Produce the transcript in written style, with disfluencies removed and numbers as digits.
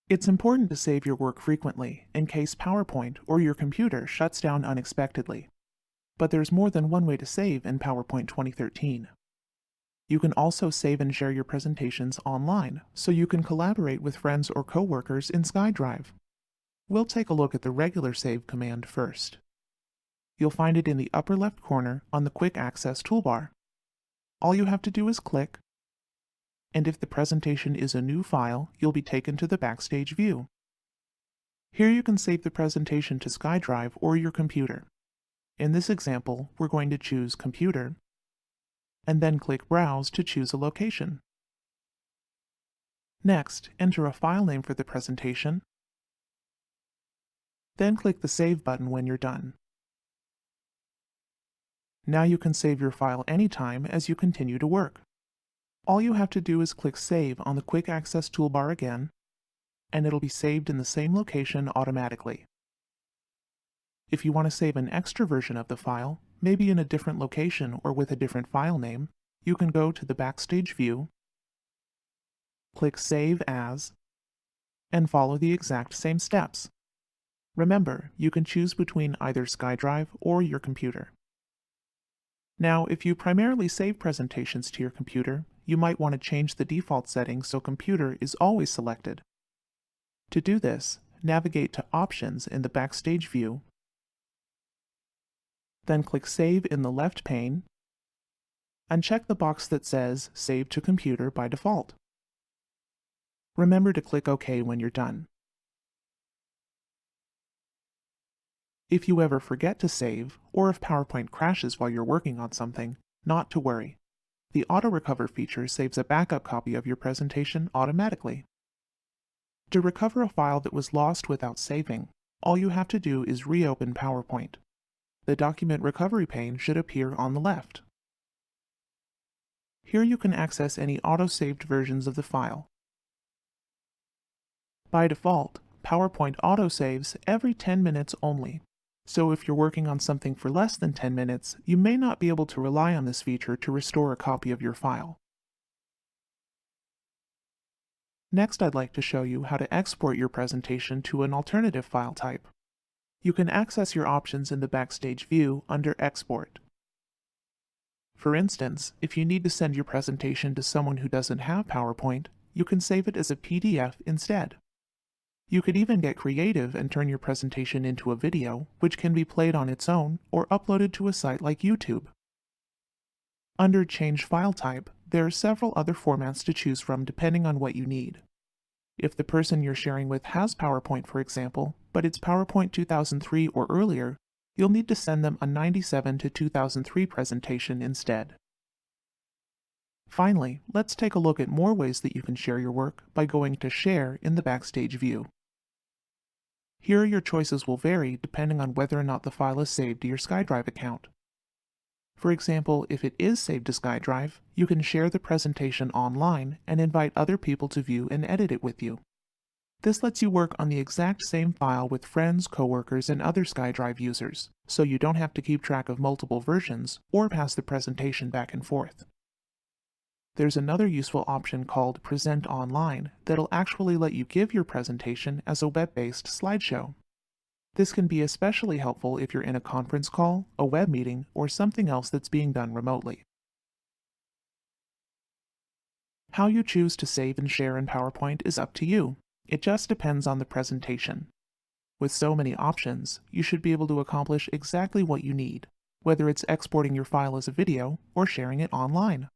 It's important to save your work frequently in case PowerPoint or your computer shuts down unexpectedly. But there's more than one way to save in PowerPoint 2013. You can also save and share your presentations online, so you can collaborate with friends or coworkers in SkyDrive. We'll take a look at the regular save command first. You'll find it in the upper left corner on the Quick Access toolbar. All you have to do is click, and if the presentation is a new file, you'll be taken to the Backstage view. Here you can save the presentation to SkyDrive or your computer. In this example, we're going to choose Computer, and then click Browse to choose a location. Next, enter a file name for the presentation, then click the Save button when you're done. Now you can save your file anytime as you continue to work. All you have to do is click Save on the Quick Access toolbar again, and it'll be saved in the same location automatically. If you want to save an extra version of the file, maybe in a different location or with a different file name, you can go to the Backstage view, click Save As, and follow the exact same steps. Remember, you can choose between either SkyDrive or your computer. Now, if you primarily save presentations to your computer, you might want to change the default settings so Computer is always selected. To do this, navigate to Options in the Backstage view, then click Save in the left pane, and check the box that says Save to Computer by default. Remember to click OK when you're done. If you ever forget to save, or if PowerPoint crashes while you're working on something, not to worry. The Auto Recover feature saves a backup copy of your presentation automatically. To recover a file that was lost without saving, all you have to do is reopen PowerPoint. The Document Recovery pane should appear on the left. Here you can access any auto-saved versions of the file. By default, PowerPoint auto-saves every 10 minutes only. So if you're working on something for less than 10 minutes, you may not be able to rely on this feature to restore a copy of your file. Next, I'd like to show you how to export your presentation to an alternative file type. You can access your options in the Backstage view under Export. For instance, if you need to send your presentation to someone who doesn't have PowerPoint, you can save it as a PDF instead. You could even get creative and turn your presentation into a video, which can be played on its own or uploaded to a site like YouTube. Under Change File Type, there are several other formats to choose from depending on what you need. If the person you're sharing with has PowerPoint, for example, but it's PowerPoint 2003 or earlier, you'll need to send them a 97 to 2003 presentation instead. Finally, let's take a look at more ways that you can share your work by going to Share in the Backstage view. Here your choices will vary depending on whether or not the file is saved to your SkyDrive account. For example, if it is saved to SkyDrive, you can share the presentation online and invite other people to view and edit it with you. This lets you work on the exact same file with friends, coworkers, and other SkyDrive users, so you don't have to keep track of multiple versions or pass the presentation back and forth. There's another useful option called Present Online that'll actually let you give your presentation as a web-based slideshow. This can be especially helpful if you're in a conference call, a web meeting, or something else that's being done remotely. How you choose to save and share in PowerPoint is up to you. It just depends on the presentation. With so many options, you should be able to accomplish exactly what you need, whether it's exporting your file as a video or sharing it online.